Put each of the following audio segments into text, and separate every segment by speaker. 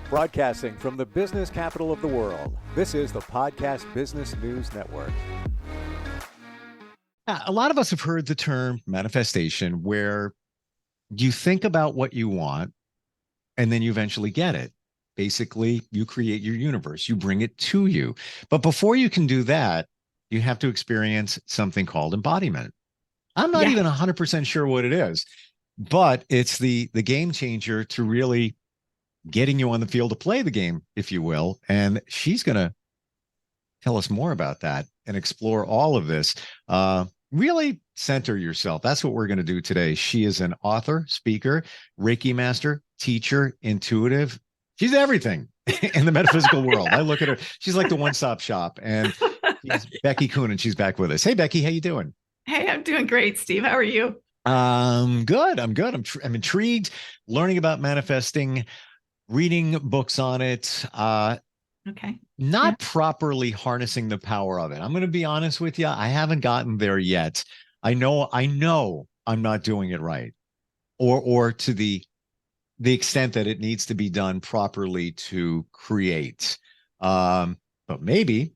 Speaker 1: Broadcasting from the business capital of the world, this is the Podcast Business News Network.
Speaker 2: A lot of us have heard the term manifestation, where you think about what you want and then you eventually get it. Basically, you create your universe, you bring it to you. But before you can do that, you have to experience something called embodiment. I'm not even 100% sure what it is, but it's the game changer to really getting you on the field to play the game, if you will. And she's going to tell us more about that and explore all of this. Really center yourself. That's what we're going to do today. She is an author, speaker, Reiki master, teacher, intuitive. She's everything in the metaphysical world. I look at her. She's like the one-stop shop. And she's Becki Koon, and she's back with us. Hey, Becki, how you doing?
Speaker 3: Hey, I'm doing great, Steve. How are you?
Speaker 2: Good. I'm good. I'm intrigued, learning about manifesting, reading books on it. Not properly harnessing the power of it. I'm going to be honest with you. I haven't gotten there yet. I know I'm not doing it right, or to the extent that it needs to be done properly to create. But maybe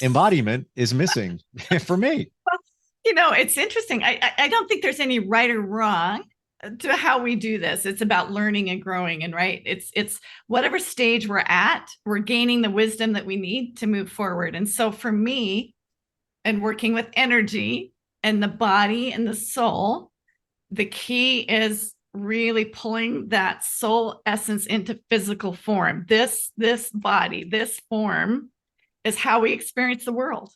Speaker 2: embodiment is missing for me.
Speaker 3: Well, it's interesting. I don't think there's any right or wrong to how we do this. It's about learning and growing, and right. It's whatever stage we're at, we're gaining the wisdom that we need to move forward. And so for me, and working with energy and the body and the soul, the key is really pulling that soul essence into physical form. This body, this form is how we experience the world,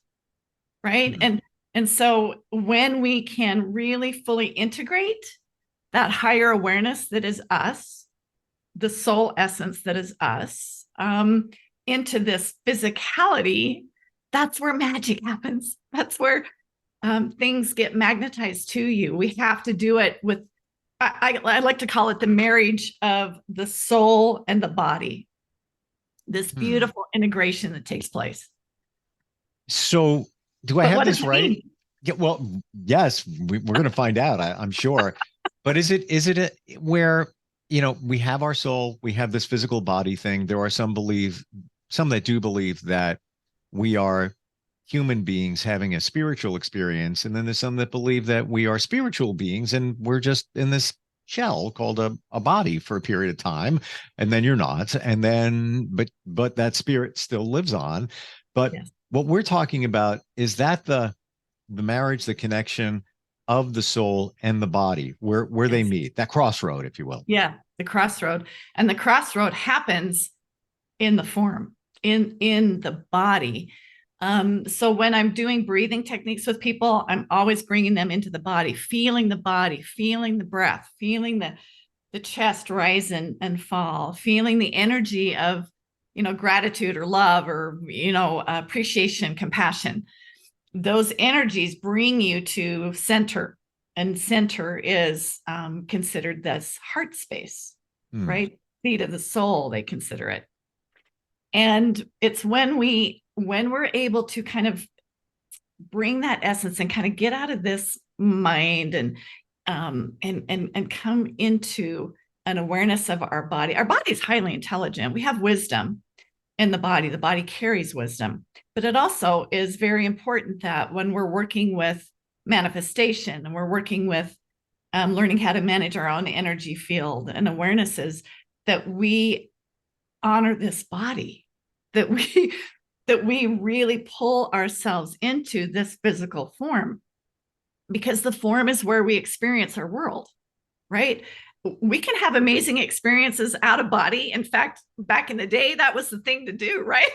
Speaker 3: right? Mm-hmm. And so when we can really fully integrate that higher awareness that is us, the soul essence that is us, into this physicality, that's where magic happens. That's where things get magnetized to you. We have to do it with, I like to call it the marriage of the soul and the body, this beautiful integration that takes place.
Speaker 2: So do I have this right? Yeah, well, yes, we're going to find out, I'm sure. But is it where, we have our soul, we have this physical body thing. There are some that do believe that we are human beings having a spiritual experience. And then there's some that believe that we are spiritual beings and we're just in this shell called a body for a period of time. And then you're not. And then, but that spirit still lives on. But yes. What we're talking about is that the marriage, the connection of the soul and the body, where yes. They meet, that crossroad, if you will.
Speaker 3: Yeah, the crossroad. And the crossroad happens in the form, in the body. So when I'm doing breathing techniques with people, I'm always bringing them into the body, feeling the breath, feeling the chest rise and fall, feeling the energy of, gratitude or love or, appreciation, compassion. Those energies bring you to center, and center is considered this heart space, right? Seat of the soul, they consider it. And it's when we're able to kind of bring that essence and kind of get out of this mind and come into an awareness of our body. Our body is highly intelligent. We have wisdom in the body. The body carries wisdom. But it also is very important that when we're working with manifestation and we're working with learning how to manage our own energy field and awarenesses, that we honor this body, that we really pull ourselves into this physical form, because the form is where we experience our world, right? We can have amazing experiences out of body. In fact, back in the day, that was the thing to do, right?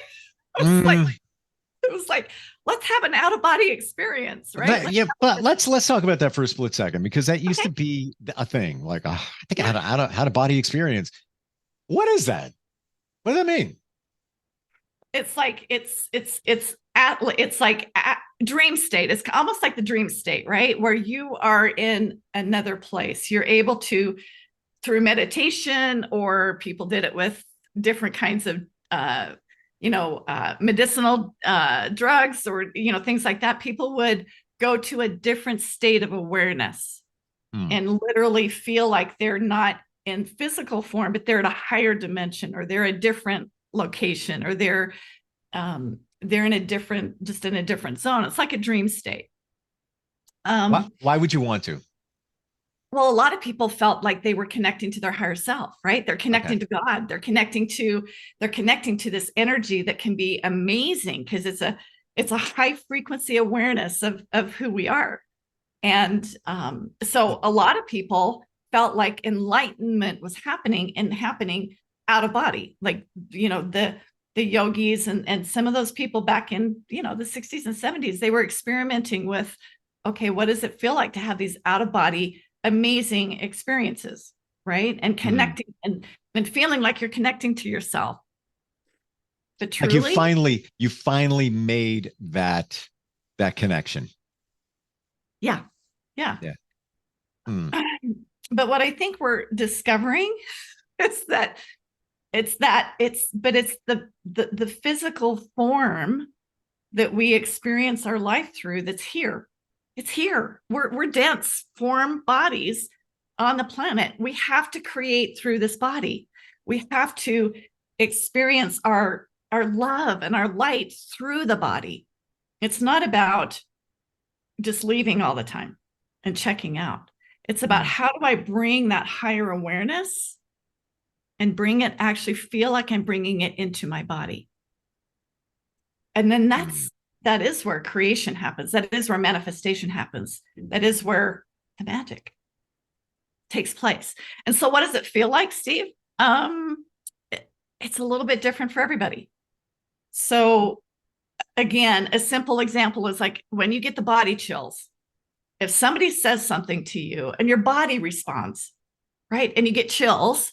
Speaker 3: It was like, let's have an out of body experience, right?
Speaker 2: But let's talk about that for a split second, because that used to be a thing. Like, I think I had a out of body experience. What is that? What does that mean?
Speaker 3: It's like dream state. It's almost like the dream state, right? Where you are in another place. You're able to, through meditation, or people did it with different kinds of, medicinal drugs or, things like that. People would go to a different state of awareness and literally feel like they're not in physical form, but they're at a higher dimension, or they're a different location, or they're in a different zone. It's like a dream state.
Speaker 2: Why would you want to?
Speaker 3: Well, a lot of people felt like they were connecting to their higher self, right? They're connecting to God. They're connecting to this energy that can be amazing, because it's a high frequency awareness of who we are. And so a lot of people felt like enlightenment was happening out of body. Like, the yogis and some of those people back in, the 60s and 70s, they were experimenting with, okay, what does it feel like to have these out of body amazing experiences, right? And connecting and feeling like you're connecting to yourself. But truly,
Speaker 2: like you finally made that connection.
Speaker 3: Yeah. But what I think we're discovering is that it's the physical form that we experience our life through that's here. It's here. We're dense form bodies on the planet. We have to create through this body. We have to experience our love and our light through the body. It's not about just leaving all the time and checking out. It's about, how do I bring that higher awareness and actually feel like I'm bringing it into my body. And then that is where creation happens. That is where manifestation happens. That is where the magic takes place. And so what does it feel like, Steve? It's a little bit different for everybody. So again, a simple example is like when you get the body chills. If somebody says something to you and your body responds, right? And you get chills,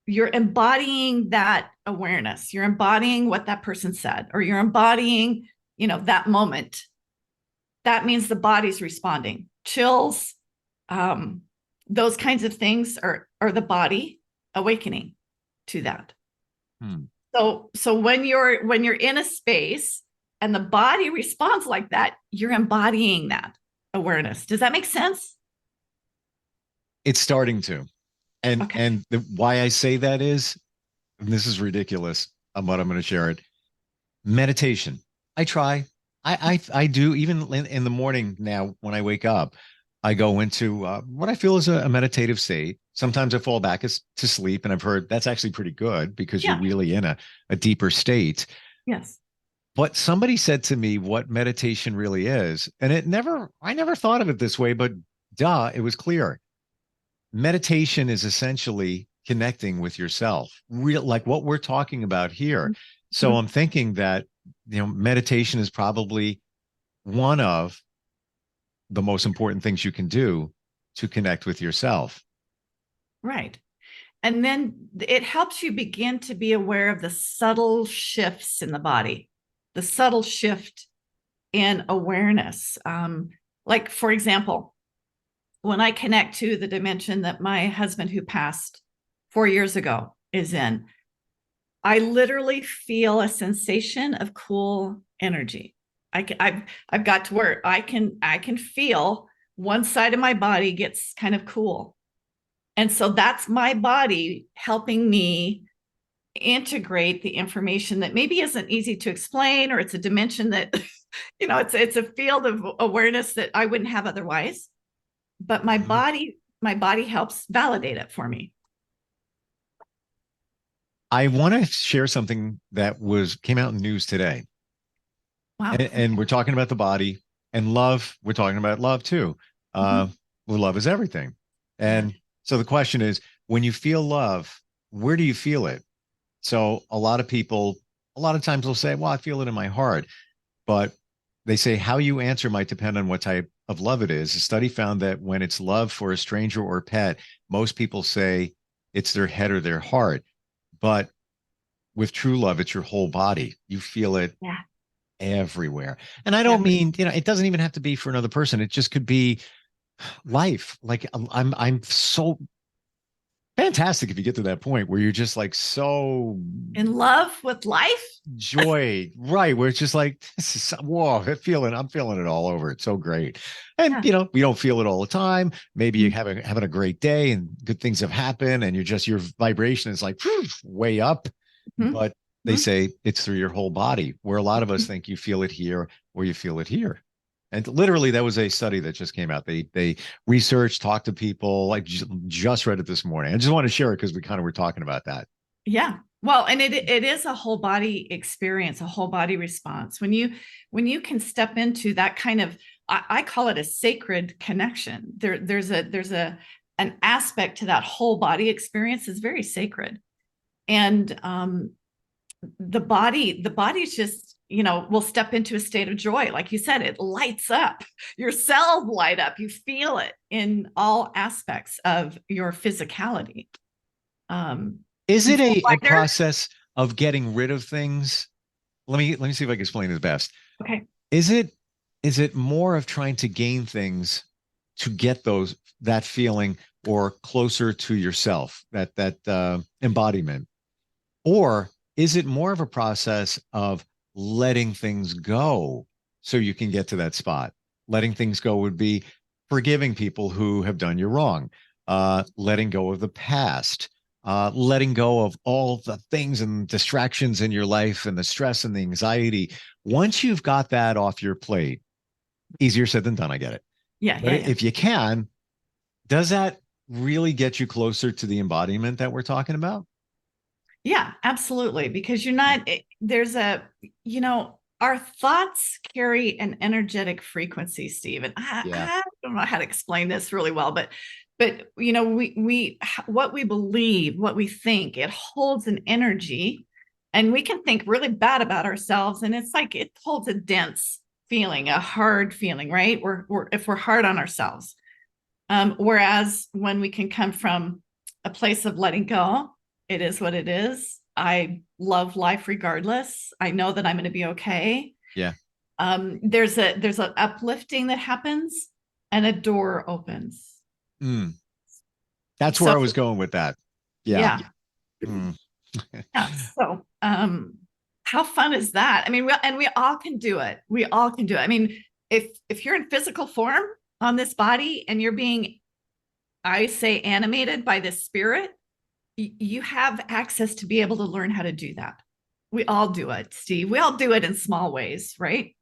Speaker 3: you're embodying that awareness. You're embodying what that person said, or you're embodying, that moment. That means the body's responding. Chills, those kinds of things are the body awakening to that. So when you're in a space and the body responds like that, you're embodying that awareness. Does that make sense?
Speaker 2: It's starting to. And why I say that is, and this is ridiculous, but I'm going to share it. Meditation. I try. I do, even in the morning now when I wake up, I go into what I feel is a meditative state. Sometimes I fall back to sleep, and I've heard that's actually pretty good because you're really in a deeper state.
Speaker 3: Yes.
Speaker 2: But somebody said to me what meditation really is, and I never thought of it this way, but it was clear. Meditation is essentially connecting with yourself, like what we're talking about here. So I'm thinking that, meditation is probably one of the most important things you can do to connect with yourself.
Speaker 3: Right. And then it helps you begin to be aware of the subtle shifts in the body, the subtle shift in awareness. Like, for example, when I connect to the dimension that my husband, who passed 4 years ago, is in, I literally feel a sensation of cool energy. I've got to where I can feel one side of my body gets kind of cool. And so that's my body helping me integrate the information that maybe isn't easy to explain, or it's a dimension that, it's a field of awareness that I wouldn't have otherwise. But my body helps validate it for me.
Speaker 2: I want to share something that came out in the news today.
Speaker 3: Wow.
Speaker 2: And we're talking about the body and love. We're talking about love too. Well, love is everything. And so the question is, when you feel love, where do you feel it? So a lot of times will say, well, I feel it in my heart. But they say how you answer might depend on what type of love it is. A study found that when it's love for a stranger or pet, most people say it's their head or their heart. But with true love, it's your whole body. You feel it everywhere. And I don't mean, it doesn't even have to be for another person. It just could be life. Like I'm so fantastic if you get to that point where you're just like so
Speaker 3: In love with life.
Speaker 2: joy, right? Where it's just like, this is whoa, I'm feeling it all over. It's so great. And
Speaker 3: Yeah.
Speaker 2: you know, we don't feel it all the time. Maybe you're
Speaker 3: Mhm.
Speaker 2: having a great day and good things have happened, and your vibration is like whew, way up.
Speaker 3: Mhm.
Speaker 2: But they say it's through your whole body, where a lot of us
Speaker 3: Mhm.
Speaker 2: think you feel it here or you feel it here. And literally, that was a study that just came out. They researched, talked to people. Like just read it this morning. I just want to share it because we kind of were talking about that.
Speaker 3: Yeah. Well, and it is a whole body experience, a whole body response. When you can step into that kind of, I call it a sacred connection. There's an aspect to that whole body experience is very sacred. And the body's just, will step into a state of joy. Like you said, it lights up. Your cells light up. You feel it in all aspects of your physicality.
Speaker 2: Is
Speaker 3: You
Speaker 2: it
Speaker 3: feel
Speaker 2: a
Speaker 3: lighter.
Speaker 2: process of getting rid of things? Let me see if I can explain this best.
Speaker 3: Okay.
Speaker 2: Is it more of trying to gain things to get that feeling or closer to yourself, that embodiment? Or is it more of a process of letting things go so you can get to that spot? Letting things go would be forgiving people who have done you wrong, letting go of the past, letting go of all the things and distractions in your life and the stress and the anxiety. Once you've got that off your plate, easier said than done, I get it.
Speaker 3: Yeah,
Speaker 2: But
Speaker 3: yeah, yeah.
Speaker 2: if you can, does that really get you closer to the embodiment that we're talking about?
Speaker 3: Yeah, absolutely. Because you're not, there's our thoughts carry an energetic frequency, Steve. And
Speaker 2: Yeah.
Speaker 3: I don't know how to explain this really well, but what we believe, what we think, it holds an energy, and we can think really bad about ourselves. And it's like it holds a dense feeling, a hard feeling, right? If we're hard on ourselves. Whereas when we can come from a place of letting go, it is what it is. I love life regardless. I know that I'm going to be okay.
Speaker 2: Yeah.
Speaker 3: There's an uplifting that happens, and a door opens.
Speaker 2: Mm. That's where
Speaker 3: So
Speaker 2: I was going with that. Yeah.
Speaker 3: yeah,
Speaker 2: Mm.
Speaker 3: yeah. So how fun is that? I mean, we all can do it. We all can do it. I mean, if you're in physical form on this body and you're being, I say, animated by the spirit, you have access to be able to learn how to do that. We all do it, Steve. We all do it in small ways, right?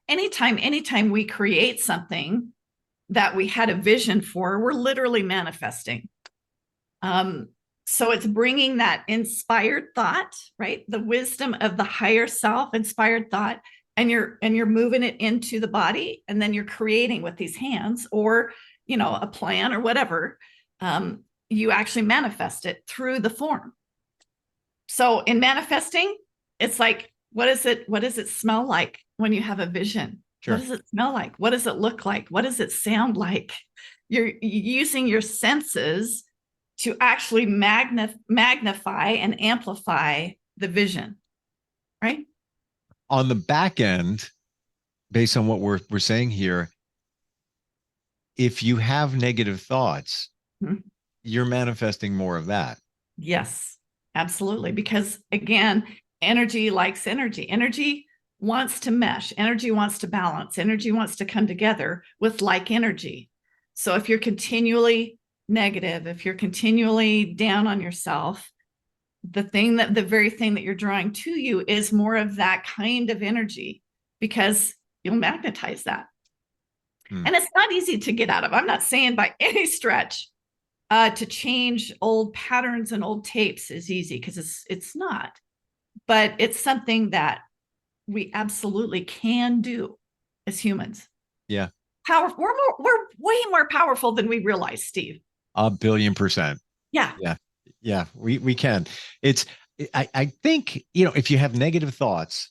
Speaker 3: Anytime we create something that we had a vision for, we're literally manifesting. Um, so it's bringing that inspired thought, right? The wisdom of the higher self, inspired thought, and you're moving it into the body, and then you're creating with these hands, or a plan or whatever. You actually manifest it through the form. So in manifesting, it's like, what does it smell like when you have a vision? What
Speaker 2: Sure.
Speaker 3: does it smell like? What does it look like? What does it sound like? You're using your senses to actually magnify and amplify the vision, right?
Speaker 2: On the back end, based on what we're saying here, if you have negative thoughts,
Speaker 3: Mhm.
Speaker 2: you're manifesting more of that.
Speaker 3: Yes, absolutely. Because again, energy likes energy. Energy wants to mesh, energy wants to balance, energy wants to come together with like energy. So if you're continually negative, if you're continually down on yourself, the very thing that you're drawing to you is more of that kind of energy, because you'll magnetize that.
Speaker 2: Hmm.
Speaker 3: And it's not easy to get out of. I'm not saying by any stretch to change old patterns and old tapes is easy, because it's not. But it's something that we absolutely can do as humans.
Speaker 2: Yeah.
Speaker 3: We're way more powerful than we realize, Steve.
Speaker 2: 1,000,000,000%.
Speaker 3: Yeah.
Speaker 2: Yeah. Yeah. We can. It's, I think, if you have negative thoughts,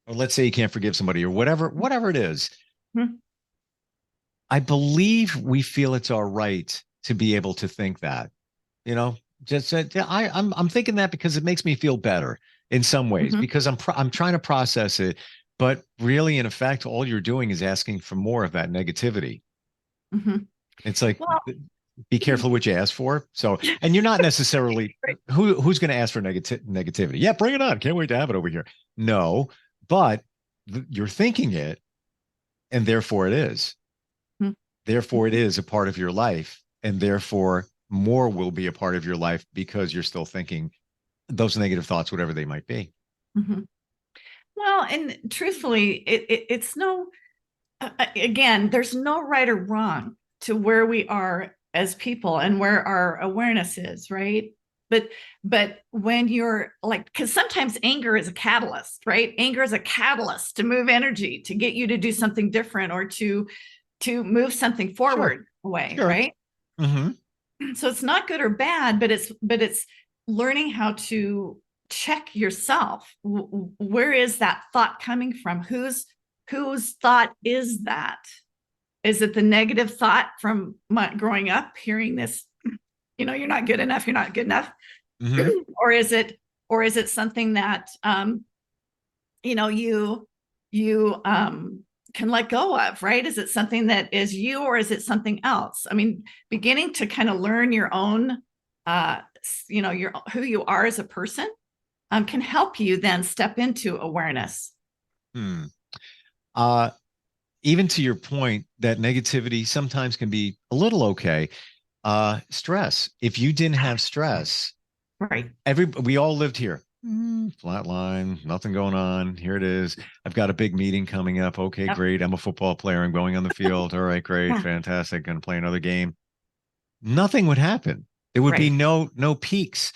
Speaker 2: or let's say you can't forgive somebody or whatever it is,
Speaker 3: Mhm.
Speaker 2: I believe we feel it's our right to be able to think that, you know, just I'm thinking that because it makes me feel better in some ways,
Speaker 3: Mhm.
Speaker 2: because I'm trying to process it, but really in effect all you're doing is asking for more of that negativity.
Speaker 3: Mhm.
Speaker 2: It's like,
Speaker 3: Well,
Speaker 2: be careful what you ask for. So, and you're not necessarily who's going to ask for negativity. Yeah, bring it on. Can't wait to have it over here. No, but you're thinking it, and therefore it is.
Speaker 3: Mhm.
Speaker 2: Therefore, it is a part of your life, and therefore more will be a part of your life because you're still thinking those negative thoughts, whatever they might be.
Speaker 3: Mhm. Well, and truthfully, it's no, again, there's no right or wrong to where we are as people and where our awareness is, right? But when you're like, because sometimes anger is a catalyst, right? Anger is a catalyst to move energy, to get you to do something different or to move something forward away,
Speaker 2: Sure.
Speaker 3: right?
Speaker 2: Mm-hmm.
Speaker 3: So it's not good or bad, but it's learning how to check yourself. Where is that thought coming from? Whose thought is that? Is it the negative thought from my growing up, hearing this, you're not good enough, you're not good enough?
Speaker 2: Mm-hmm.
Speaker 3: or is it something that you can let go of, right? Is it something that is you, or is it something else? I mean, beginning to kind of learn your own your who you are as a person can help you then step into awareness.
Speaker 2: Even to your point that negativity sometimes can be a little okay. Stress. If you didn't have stress,
Speaker 3: Right.
Speaker 2: we all lived here. Flat line, nothing going on. Here it is. I've got a big meeting coming up. Okay,
Speaker 3: Yep.
Speaker 2: great. I'm a football player. I'm going on the field. All right, great,
Speaker 3: Yeah.
Speaker 2: fantastic. Gonna play another game. Nothing would happen. There would be
Speaker 3: Right.
Speaker 2: no peaks.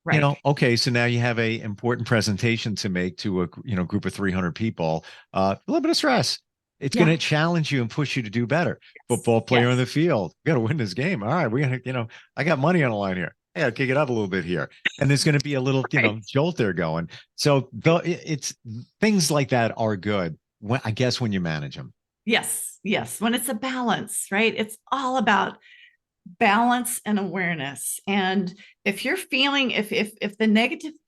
Speaker 3: Right.
Speaker 2: Okay, so now you have a important presentation to make to a group of 300 people. A little bit of stress. It's going
Speaker 3: Yeah.
Speaker 2: to challenge you and push you to do better. Football player on the field. We got to win this game. All right, we're gonna, I got money on the line here. I got to kick it up a little bit here, and there's going to be a little,
Speaker 3: Right.
Speaker 2: jolt there going. So it's things like that are good. I guess when you manage them.
Speaker 3: Yes. When it's a balance, right? It's all about balance and awareness. And if you're feeling, if the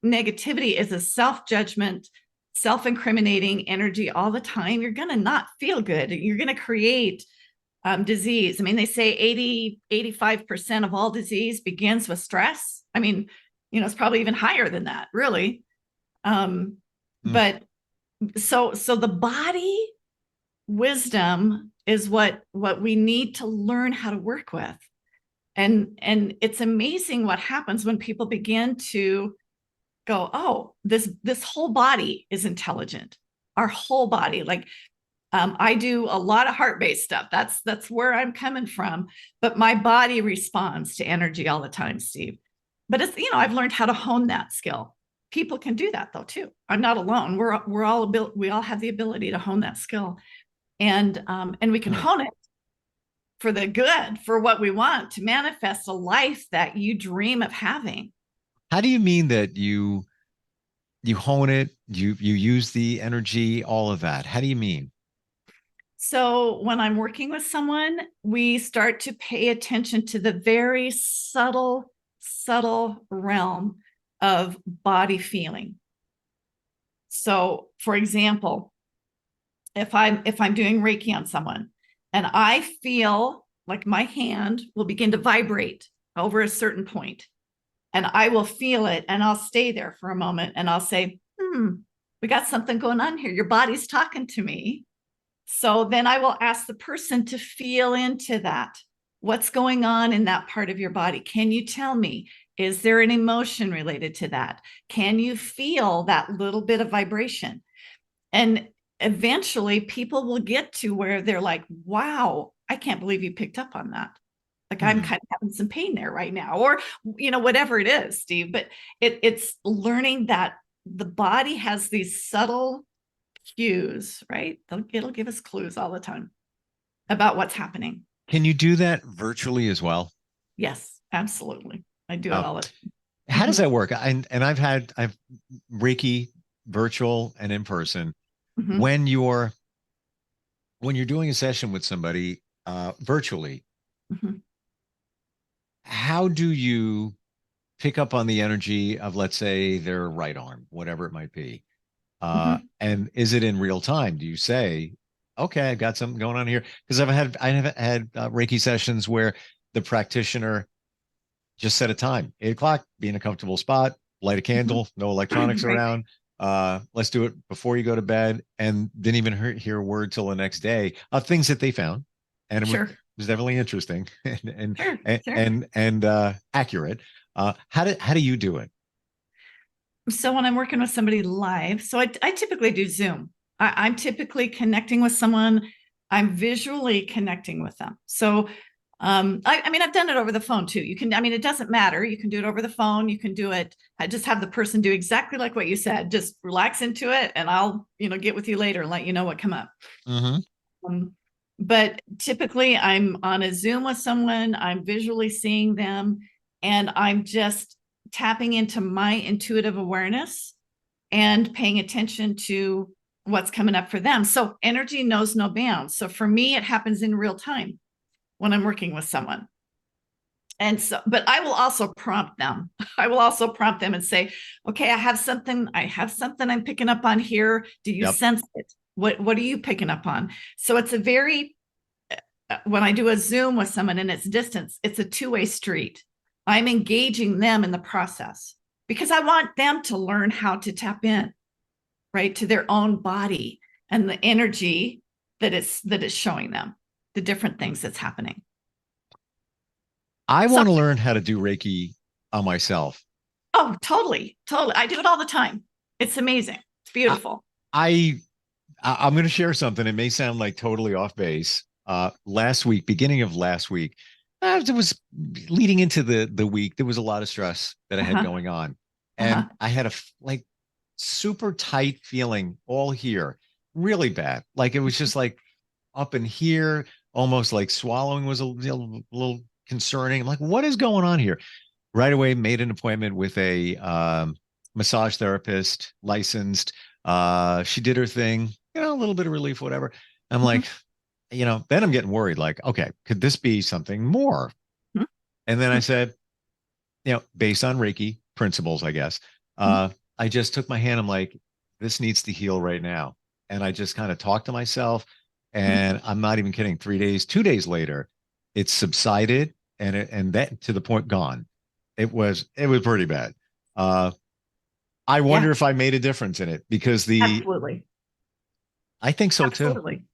Speaker 3: negativity is a self-judgment, self-incriminating energy all the time, you're going to not feel good. You're going to create disease. I mean, they say 85% of all disease begins with stress. I mean, it's probably even higher than that, really. But so the body wisdom is what we need to learn how to work with. And it's amazing what happens when people begin to go, oh, this whole body is intelligent. Our whole body. Like I do a lot of heart-based stuff. That's where I'm coming from. But my body responds to energy all the time, Steve. But it's, I've learned how to hone that skill. People can do that though too. I'm not alone. We all have the ability to hone that skill, and we can hone it for the good, for what we want, to manifest a life that you dream of having.
Speaker 2: How do you mean that you hone it, you use the energy, all of that? How do you mean?
Speaker 3: So when I'm working with someone, we start to pay attention to the very subtle realm of body feeling. So for example, if I'm doing Reiki on someone and I feel like my hand will begin to vibrate over a certain point, and I will feel it, and I'll stay there for a moment, and I'll say, we got something going on here. Your body's talking to me. So then I will ask the person to feel into that. What's going on in that part of your body? Can you tell me? Is there an emotion related to that? Can you feel that little bit of vibration? And eventually people will get to where they're like, wow, I can't believe you picked up on that. Like I'm kind of having some pain there right now, or, whatever it is, Steve. But it's learning that the body has these subtle cues, right? It'll give us clues all the time about what's happening.
Speaker 2: Can you do that virtually as well?
Speaker 3: Yes, absolutely. I do it all the time.
Speaker 2: How does that work? And I've Reiki virtual and in person.
Speaker 3: Mm-hmm.
Speaker 2: When you're doing a session with somebody virtually, how do you pick up on the energy of, let's say, their right arm, whatever it might be? And is it in real time? Do you say, okay, I've got something going on here? Because I have had Reiki sessions where the practitioner just set a time, 8 o'clock, be in a comfortable spot, light a candle, no electronics
Speaker 3: Right.
Speaker 2: around. Let's do it before you go to bed, and didn't even hear a word till the next day of things that they found. And
Speaker 3: Sure.
Speaker 2: was definitely interesting and
Speaker 3: Sure.
Speaker 2: and
Speaker 3: Sure.
Speaker 2: and accurate. How do you do it?
Speaker 3: So when I'm working with somebody live, so I typically do Zoom. I'm typically connecting with someone. I'm visually connecting with them. So I mean, I've done it over the phone too. You can, I mean, it doesn't matter. You can do it over the phone. You can do it. I just have the person do exactly like what you said. Just relax into it, and I'll, get with you later and let you know what come up.
Speaker 2: Mm-hmm.
Speaker 3: But typically, I'm on a Zoom with someone. I'm visually seeing them, and I'm just tapping into my intuitive awareness and paying attention to what's coming up for them. So energy knows no bounds. So for me, it happens in real time when I'm working with someone. And so, but I will also prompt them. I will also prompt them and say, okay, I have something I'm picking up on here. Do you
Speaker 2: Yep.
Speaker 3: sense it? What are you picking up on? So it's a very, when I do a Zoom with someone and it's distance, it's a two-way street. I'm engaging them in the process because I want them to learn how to tap in, right, to their own body and the energy that it's showing them, the different things that's happening.
Speaker 2: I
Speaker 3: So,
Speaker 2: want to learn how to do Reiki on myself.
Speaker 3: oh, totally. I do it all the time. It's amazing. It's beautiful.
Speaker 2: I'm going to share something. It may sound like totally off base. Beginning of last week, it was leading into the week. There was a lot of stress that I had going on, and I had a like super tight feeling all here, really bad. Like it was just like up in here, almost like swallowing was a little concerning. I'm like, what is going on here? Right away, made an appointment with a massage therapist, licensed. She did her thing, a little bit of relief, whatever. I'm like, then I'm getting worried, like, okay, could this be something more? And then I said, based on Reiki principles, I guess, I just took my hand. I'm like, this needs to heal right now. And I just kind of talked to myself, and I'm not even kidding. 2 days later, it subsided, and that to the point gone. It was pretty bad. I wonder if I made a difference in it because
Speaker 3: Absolutely.
Speaker 2: I think so
Speaker 3: Absolutely.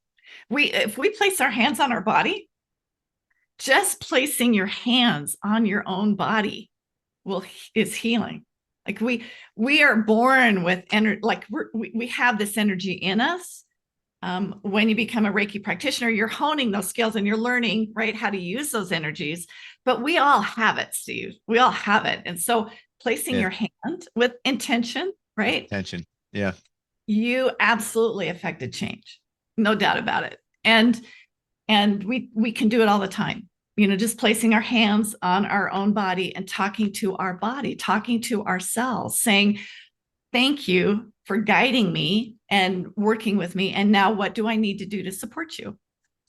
Speaker 3: If we place our hands on our body, just placing your hands on your own body is healing. Like we are born with energy, like we have this energy in us. When you become a Reiki practitioner, you're honing those skills and you're learning, right, how to use those energies. But we all have it, Steve. We all have it. And so placing your hand with intention, right?
Speaker 2: Intention. Yeah.
Speaker 3: You absolutely affected change. No doubt about it. And we can do it all the time. Just placing our hands on our own body and talking to our body, talking to ourselves, saying, thank you for guiding me and working with me. And now what do I need to do to support you?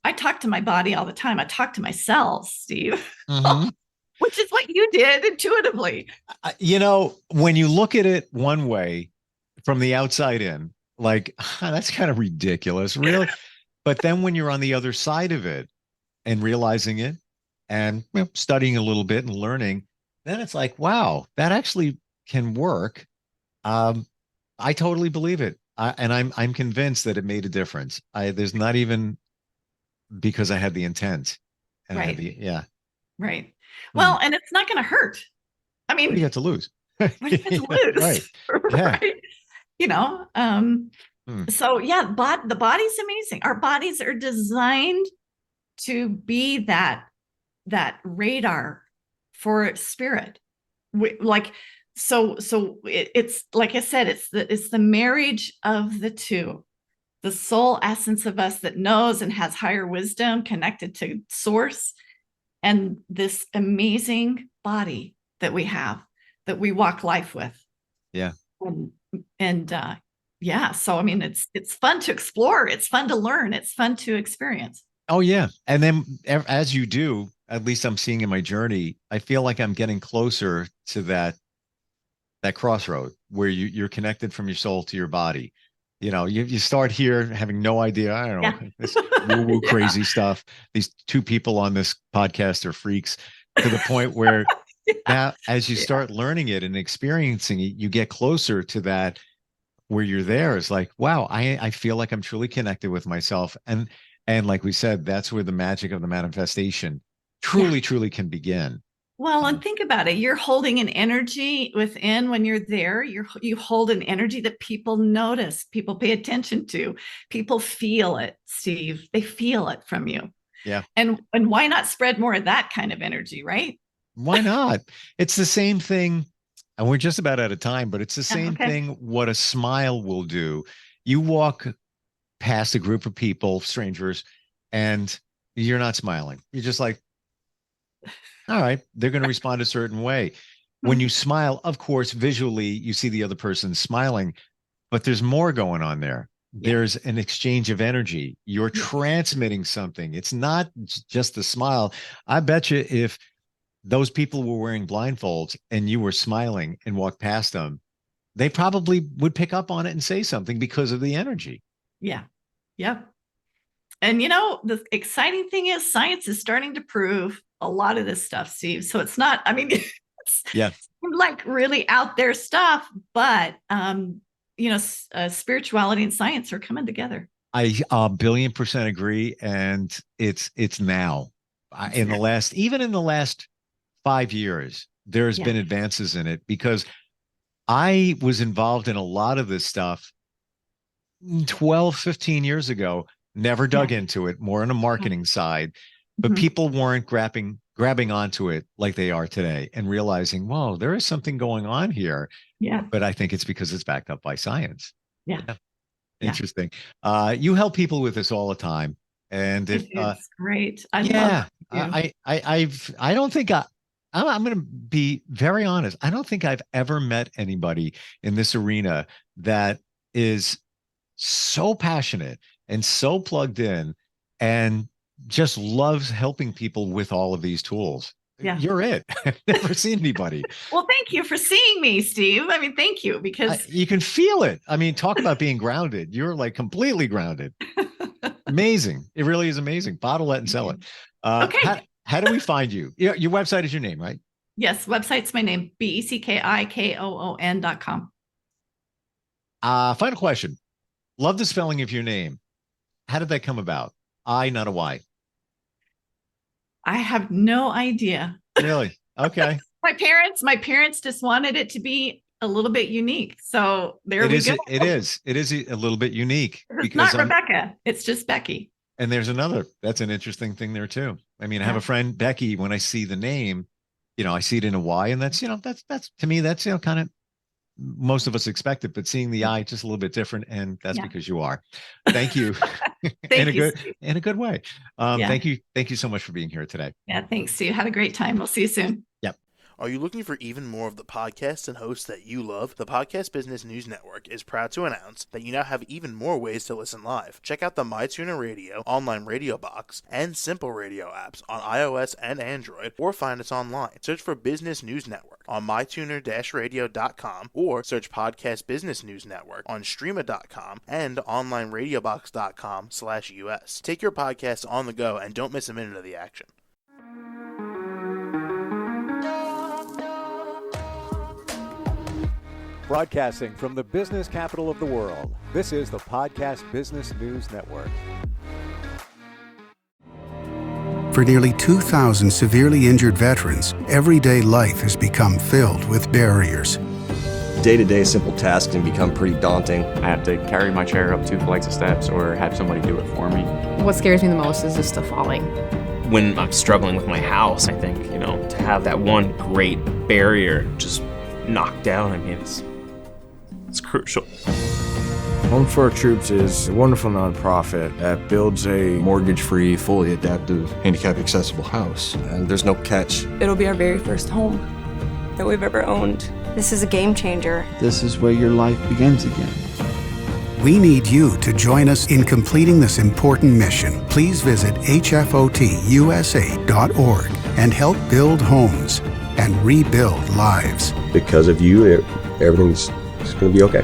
Speaker 3: I talk to my body all the time. I talk to myself, Steve, which is what you did intuitively.
Speaker 2: When you look at it one way from the outside in, like, that's kind of ridiculous, really. But then when you're on the other side of it and realizing it and studying a little bit and learning, then it's like, wow, that actually can work. I totally believe it. And I'm convinced that it made a difference. There's not even because I had the intent and I had the,
Speaker 3: Right. Well, and it's not going to hurt. I mean,
Speaker 2: what do you got to lose?
Speaker 3: What do you got to lose?
Speaker 2: Right. Yeah.
Speaker 3: Right. So the body's amazing. Our bodies are designed to be that radar for spirit. It's like I said, it's the marriage of the two, the soul essence of us that knows and has higher wisdom connected to source, and this amazing body that we have, that we walk life with.
Speaker 2: Yeah.
Speaker 3: So I mean, it's fun to explore, it's fun to learn, it's fun to experience.
Speaker 2: Oh yeah. And then as you do, at least I'm seeing in my journey, I feel like I'm getting closer to that crossroad where you're connected from your soul to your body. You start here having no idea. I don't know,
Speaker 3: Yeah.
Speaker 2: this woo-woo crazy stuff. These two people on this podcast are freaks, to the point where now, as you start learning it and experiencing it, you get closer to that where you're there. It's like, wow, I feel like I'm truly connected with myself. And like we said, that's where the magic of the manifestation truly can begin.
Speaker 3: Well, and think about it. You're holding an energy within when you're there. You hold an energy that people notice, people pay attention to, people feel it, Steve. They feel it from you.
Speaker 2: Yeah.
Speaker 3: And why not spread more of that kind of energy, right?
Speaker 2: Why not? It's the same thing. And we're just about out of time, but it's the same thing what a smile will do. You walk past a group of people, strangers, and you're not smiling. You're just like, all right, they're going to respond a certain way. When you smile, of course, visually, you see the other person smiling, but there's more going on there. There's an exchange of energy. You're transmitting something. It's not just a smile. I bet you if those people were wearing blindfolds and you were smiling and walked past them, they probably would pick up on it and say something because of the energy.
Speaker 3: Yeah. Yep. And the exciting thing is science is starting to prove a lot of this stuff, Steve. So it's not, it's like really out there stuff, but spirituality and science are coming together.
Speaker 2: I 1,000,000,000% agree. And it's now in the last 5 years, there's been advances in it, because I was involved in a lot of this stuff 12, 15 years ago, never dug into it, more on a marketing side, but people weren't grabbing onto it like they are today and realizing, whoa, there is something going on here.
Speaker 3: Yeah.
Speaker 2: But I think it's because it's backed up by science.
Speaker 3: Yeah.
Speaker 2: Interesting. You help people with this all the time. And if
Speaker 3: it's great. I love it.
Speaker 2: I don't think I'm going to be very honest. I don't think I've ever met anybody in this arena that is so passionate and so plugged in and just loves helping people with all of these tools. Yeah. You're it. I've never seen anybody.
Speaker 3: Well, thank you for seeing me, Steve. Thank you, because
Speaker 2: you can feel it. Talk about being grounded. You're like completely grounded. Amazing. It really is amazing. Bottle it and sell it. Okay. How do we find you? Your website is your name, right?
Speaker 3: Yes. Website's my name, BECKIKOON.com.
Speaker 2: Final question. Love the spelling of your name. How did that come about? I, not a Y.
Speaker 3: I have no idea.
Speaker 2: Really? Okay.
Speaker 3: My parents just wanted it to be a little bit unique. So there we go.
Speaker 2: It is a little bit unique.
Speaker 3: It's not Rebecca. It's just Becki.
Speaker 2: And there's that's an interesting thing there too. I have a friend, Becki. When I see the name, I see it in a Y, and that's to me, that's, kind of, most of us expect it, but seeing the I just a little bit different. And that's because you are. Thank you. in a good way. Thank you so much for being here today.
Speaker 3: Yeah. Thanks, Steve. Have a great time. We'll see you soon.
Speaker 2: Yep.
Speaker 4: Are you looking for even more of the podcasts and hosts that you love? The Podcast Business News Network is proud to announce that you now have even more ways to listen live. Check out the MyTuner Radio, online radio box, and Simple Radio apps on iOS and Android, or find us online. Search for Business News Network on mytuner-radio.com, or search Podcast Business News Network on streama.com and onlineradiobox.com/US. Take your podcast on the go and don't miss a minute of the action.
Speaker 1: Broadcasting from the business capital of the world, this is the Podcast Business News Network.
Speaker 5: For nearly 2,000 severely injured veterans, everyday life has become filled with barriers.
Speaker 6: Day-to-day simple tasks can become pretty daunting.
Speaker 7: I have to carry my chair up 2 flights of steps or have somebody do it for me.
Speaker 8: What scares me the most is just the falling.
Speaker 9: When I'm struggling with my house, I think, to have that one great barrier just knocked down, it's crucial.
Speaker 10: Home for Our Troops is a wonderful nonprofit that builds a
Speaker 11: mortgage-free, fully adaptive, handicap-accessible house.
Speaker 6: And there's no catch.
Speaker 12: It'll be our very first home that we've ever owned.
Speaker 13: This is a game changer.
Speaker 14: This is where your life begins again.
Speaker 5: We need you to join us in completing this important mission. Please visit hfotusa.org and help build homes and rebuild lives.
Speaker 6: Because of you, everything's going to be okay.